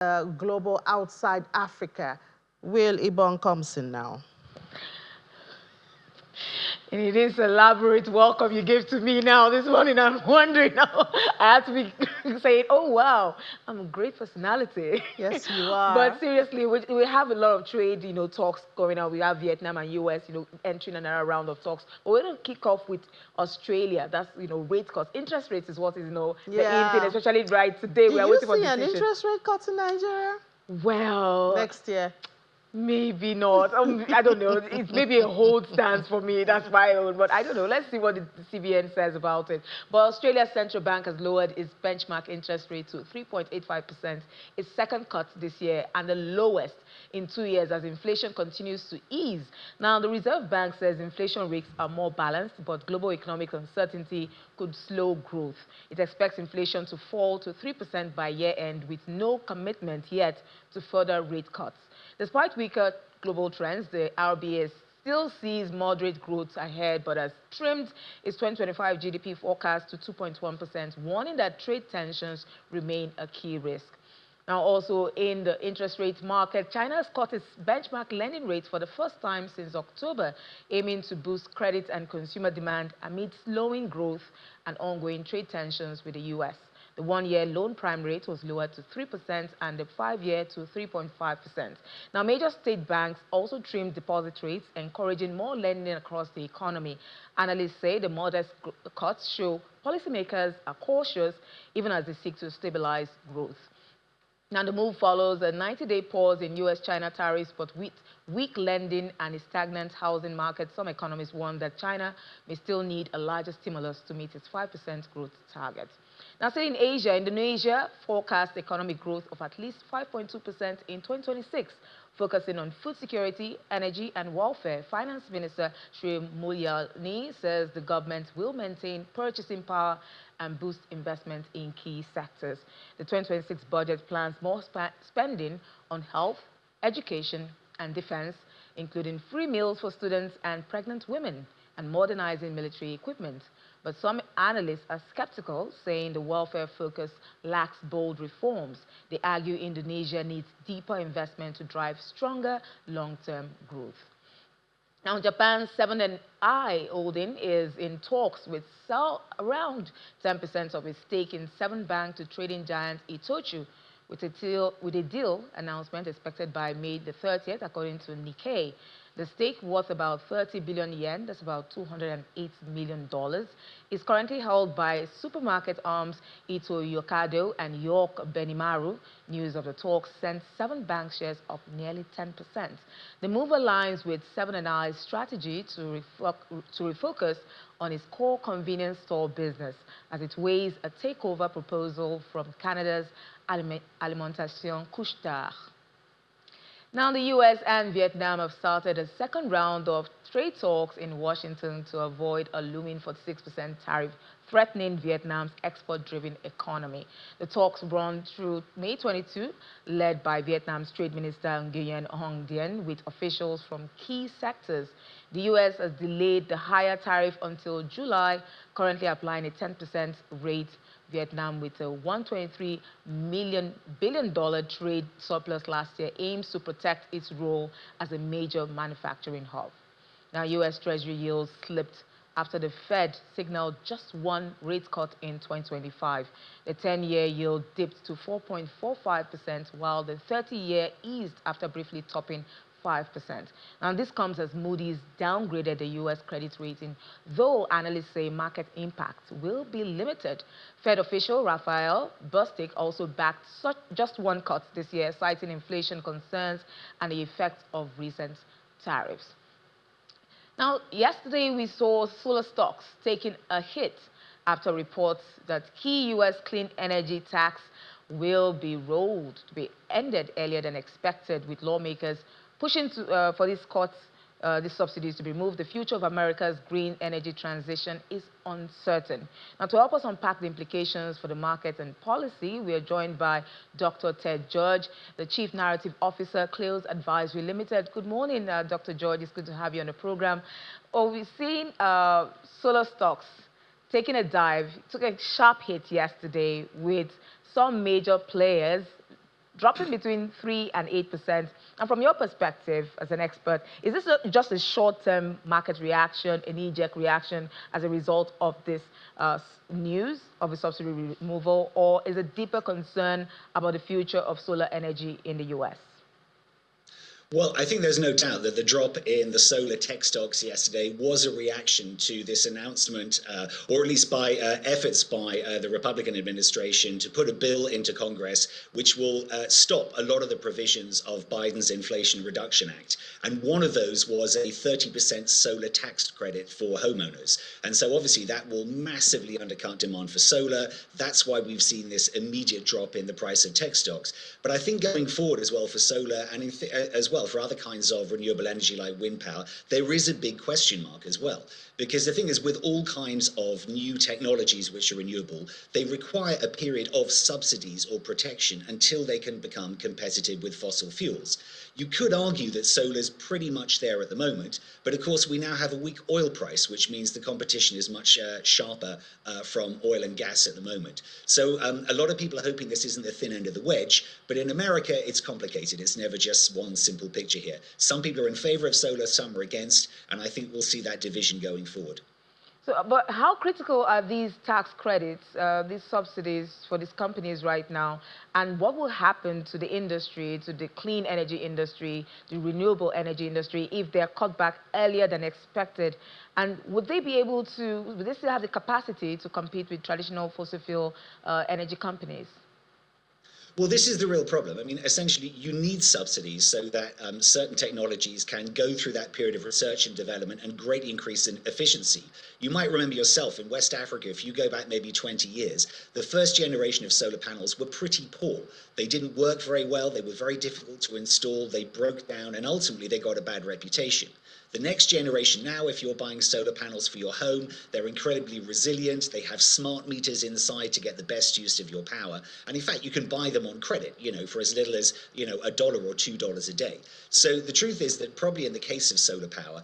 global outside Africa. Will Ibon comes in now. And it is elaborate welcome you gave to me now this morning. I'm wondering now. I had to be saying, oh, wow, I'm a great personality. Yes, you are. But seriously, we have a lot of trade, talks going on. We have Vietnam and US, entering another round of talks. But we're going to kick off with Australia. That's, rate cuts. Interest rates is what is, the in thing, especially right today. Do We are you waiting for see an decision. interest rate cut in Nigeria? Well, Next year. maybe not. I don't know. It's maybe a hold stance for me. That's my own. But I don't know. Let's see what the CBN says about it. But Australia's central bank has lowered its benchmark interest rate to 3.85%, its second cut this year and the lowest in 2 years as inflation continues to ease. Now, the Reserve Bank says inflation rates are more balanced, but global economic uncertainty could slow growth. It expects inflation to fall to 3% by year end with no commitment yet to further rate cuts. Despite weaker global trends, the RBA still sees moderate growth ahead, but has trimmed its 2025 GDP forecast to 2.1%, warning that trade tensions remain a key risk. Now, also in the interest rate market, China has cut its benchmark lending rates for the first time since October, aiming to boost credit and consumer demand amid slowing growth and ongoing trade tensions with the U.S. The one-year loan prime rate was lowered to 3% and the 5-year to 3.5%. Now, major state banks also trimmed deposit rates, encouraging more lending across the economy. Analysts say the modest cuts show policymakers are cautious even as they seek to stabilize growth. Now, the move follows a 90-day pause in U.S.-China tariffs, but with weak lending and a stagnant housing market, some economists warn that China may still need a larger stimulus to meet its 5% growth target. Now, say in Asia, Indonesia forecasts economic growth of at least 5.2% in 2026, focusing on food security, energy, and welfare. Finance Minister Sri Mulyani says the government will maintain purchasing power and boost investment in key sectors. The 2026 budget plans more spending on health, education, and defense, including free meals for students and pregnant women, and modernizing military equipment. But some analysts are skeptical, saying the welfare focus lacks bold reforms. They argue Indonesia needs deeper investment to drive stronger long-term growth. Now, Japan's 7&I holding is in talks with sell around 10% of its stake in seven-bank to trading giant Itochu, with a deal announcement expected by May the 30th, according to Nikkei. The stake, worth about 30 billion yen, that's about $208 million, is currently held by supermarket arms Ito Yokado and York Benimaru. News of the talks sent seven bank shares up nearly 10%. The move aligns with 7&I's strategy to refocus on its core convenience store business as it weighs a takeover proposal from Canada's Alimentation Couche-Tard. Now, the U.S. and Vietnam have started a second round of trade talks in Washington to avoid a looming 46% tariff threatening Vietnam's export-driven economy. The talks run through May 22, led by Vietnam's Trade Minister Nguyen Hong Dien, with officials from key sectors. The U.S. has delayed the higher tariff until July, currently applying a 10% rate. Vietnam, with a $123 billion trade surplus last year, aims to protect its role as a major manufacturing hub. Now, U.S. Treasury yields slipped after the Fed signaled just one rate cut in 2025. The 10-year yield dipped to 4.45%, while the 30-year eased after briefly topping 5%. Now, this comes as Moody's downgraded the U.S. credit rating, though analysts say market impact will be limited. Fed official Raphael Bostic also backed just one cut this year, citing inflation concerns and the effects of recent tariffs. Now, yesterday we saw solar stocks taking a hit after reports that key U.S. clean energy tax will be rolled to be ended earlier than expected, with lawmakers pushing for these subsidies to be removed. The future of America's green energy transition is uncertain. Now, to help us unpack the implications for the market and policy, we are joined by Dr. Ted George, the Chief Narrative Officer, Cleos Advisory Limited. Good morning, Dr. George. It's good to have you on the program. Oh, we've seen solar stocks taking a dive, took a sharp hit yesterday with some major players dropping between 3 and 8%. And from your perspective as an expert, is this just a short-term market reaction, a knee-jerk reaction as a result of this news of a subsidy removal, or is it deeper concern about the future of solar energy in the U.S.? Well, I think there's no doubt that the drop in the solar tech stocks yesterday was a reaction to this announcement, or at least by efforts by the Republican administration to put a bill into Congress which will stop a lot of the provisions of Biden's Inflation Reduction Act. And one of those was a 30% solar tax credit for homeowners. And so obviously that will massively undercut demand for solar. That's why we've seen this immediate drop in the price of tech stocks. But I think going forward as well for solar and as well for other kinds of renewable energy like wind power, there is a big question mark as well. Because the thing is, with all kinds of new technologies which are renewable, they require a period of subsidies or protection until they can become competitive with fossil fuels. You could argue that solar's pretty much there at the moment, but of course we now have a weak oil price, which means the competition is much sharper from oil and gas at the moment. So a lot of people are hoping this isn't the thin end of the wedge, but in America it's complicated. It's never just one simple picture here. Some people are in favor of solar, some are against, and I think we'll see that division going forward. So, but how critical are these tax credits, these subsidies for these companies right now? And what will happen to the industry, to the clean energy industry, the renewable energy industry, if they're cut back earlier than expected? And would they still have the capacity to compete with traditional fossil fuel energy companies? Well, this is the real problem. I mean, essentially, you need subsidies so that certain technologies can go through that period of research and development and greatly increase in efficiency. You might remember yourself in West Africa, if you go back maybe 20 years, the first generation of solar panels were pretty poor. They didn't work very well. They were very difficult to install. They broke down, and ultimately they got a bad reputation. The next generation now, if you're buying solar panels for your home, they're incredibly resilient. They have smart meters inside to get the best use of your power. And in fact, you can buy them on credit, for as little as, $1 or $2 a day. So the truth is that probably in the case of solar power,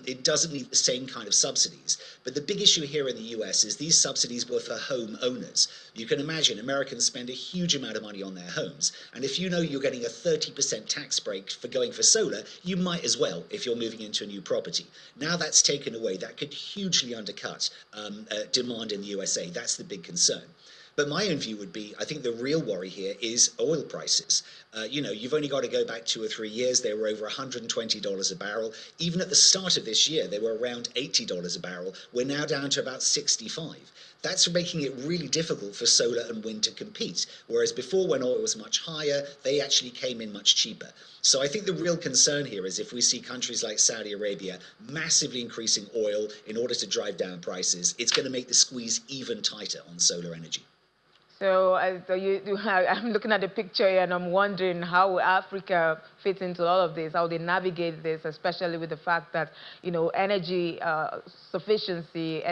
it doesn't need the same kind of subsidies. But the big issue here in the US is these subsidies were for home owners. You can imagine Americans spend a huge amount of money on their homes. And if you know you're getting a 30% tax break for going for solar, you might as well if you're moving into a new property. Now that's taken away. That could hugely undercut demand in the USA. That's the big concern. But my own view would be, I think the real worry here is oil prices. You've only got to go back 2 or 3 years. They were over $120 a barrel. Even at the start of this year, they were around $80 a barrel. We're now down to about 65. That's making it really difficult for solar and wind to compete. Whereas before, when oil was much higher, they actually came in much cheaper. So I think the real concern here is if we see countries like Saudi Arabia massively increasing oil in order to drive down prices, it's going to make the squeeze even tighter on solar energy. So I'm looking at the picture here and I'm wondering how Africa fits into all of this, how they navigate this, especially with the fact that, energy sufficiency,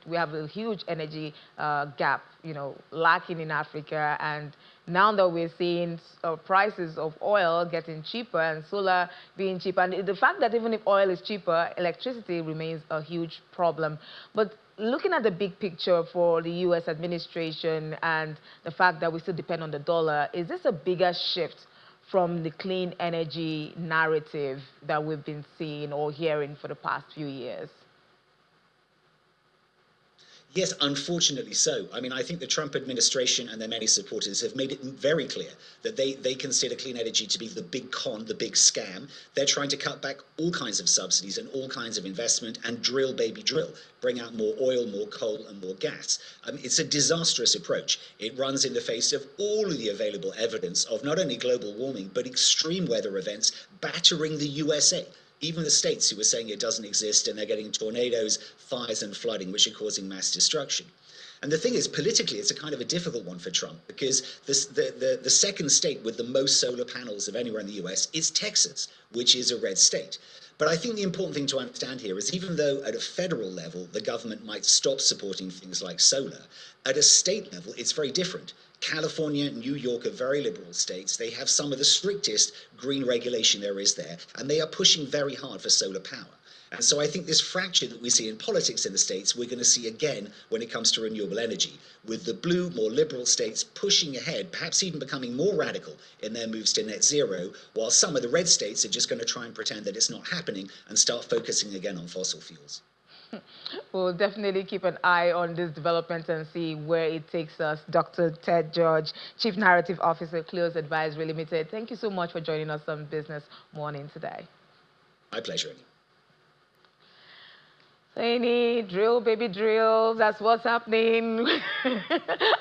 we have a huge energy gap, lacking in Africa. And now that we're seeing prices of oil getting cheaper and solar being cheaper, and the fact that even if oil is cheaper, electricity remains a huge problem. But looking at the big picture for the U.S. administration and the fact that we still depend on the dollar, is this a bigger shift from the clean energy narrative that we've been seeing or hearing for the past few years? Yes, unfortunately so. I mean, I think the Trump administration and their many supporters have made it very clear that they consider clean energy to be the big con, the big scam. They're trying to cut back all kinds of subsidies and all kinds of investment and drill, baby, drill. Bring out more oil, more coal and more gas. It's a disastrous approach. It runs in the face of all of the available evidence of not only global warming, but extreme weather events battering the USA. Even the states who are saying it doesn't exist, and they're getting tornadoes, fires and flooding, which are causing mass destruction. And the thing is, politically, it's a kind of a difficult one for Trump, because the second state with the most solar panels of anywhere in the US is Texas, which is a red state. But I think the important thing to understand here is even though at a federal level the government might stop supporting things like solar, at a state level it's very different. California and New York are very liberal states. They have some of the strictest green regulation there is there, and they are pushing very hard for solar power. And so I think this fracture that we see in politics in the States, we're going to see again when it comes to renewable energy, with the blue, more liberal states pushing ahead, perhaps even becoming more radical in their moves to net zero, while some of the red states are just going to try and pretend that it's not happening and start focusing again on fossil fuels. We'll definitely keep an eye on this development and see where it takes us. Dr. Ted George, Chief Narrative Officer, Cleos Advisory Limited. Thank you so much for joining us on Business Morning today. My pleasure, Annie. Any drill, baby drill, that's what's happening.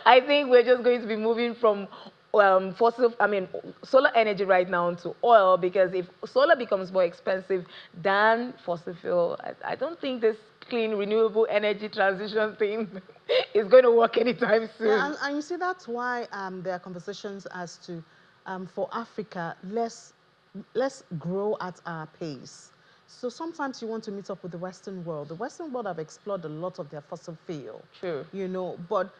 I think we're just going to be moving from solar energy right now to oil, because if solar becomes more expensive than fossil fuel, I don't think this clean, renewable energy transition thing is going to work anytime soon. Yeah, and you see, that's why there are conversations as to, for Africa, let's grow at our pace. So sometimes you want to meet up with the Western world. The Western world have explored a lot of their fossil fuel. True. You know, but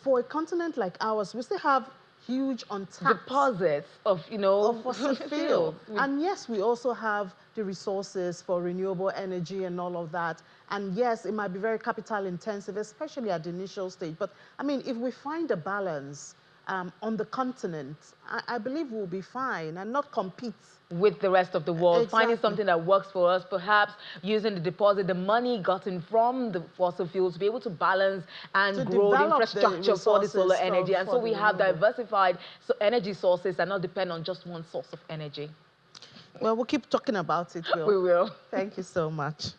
for a continent like ours, we still have huge untapped deposits of, of fossil fuel. And yes, we also have the resources for renewable energy and all of that. And yes, it might be very capital intensive, especially at the initial stage. But I mean, if we find a balance on the continent, I believe we'll be fine and not compete with the rest of the world. Exactly. Finding something that works for us, perhaps using the deposit, the money gotten from the fossil fuels to be able to balance and grow the infrastructure for the solar energy. And so we have diversified energy sources and not depend on just one source of energy. Well, we'll keep talking about it, Will. We will. Thank you so much.